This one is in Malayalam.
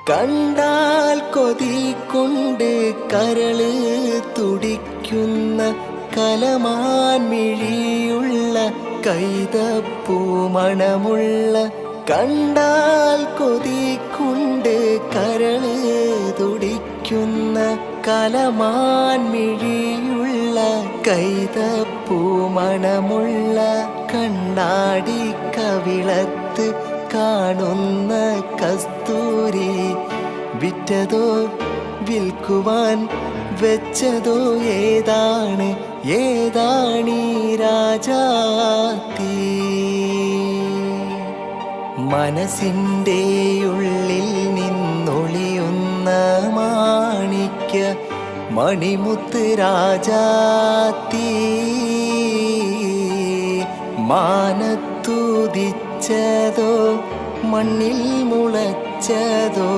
കണ്ടാൽ കൊതി കൊണ്ട് കരള് തുടിക്കുന്ന കലമാൻ മിഴിയുള്ള കൈതപ്പൂ മണമുള്ള കണ്ടാൽ കൊതി കൊണ്ട് കരള് തുടിക്കുന്ന കലമാൻ മിഴിയുള്ള കൈതപ്പൂ മണമുള്ള കണ്ണാടി കവിളത്ത് കാണുന്ന കസ്തൂരി വിറ്റതോ വിൽക്കുവാൻ വെച്ചതോ ഏതാണ് ഏതാണീ രാജാത്തി മനസ്സിൻ്റെ ഉള്ളിൽ നിന്നൊളിയുന്ന മാണിക്യ മണിമുത്ത് രാജാത്തി മാനത്തുദിച്ചതോ മണ്ണിൽ മുളച്ചതോ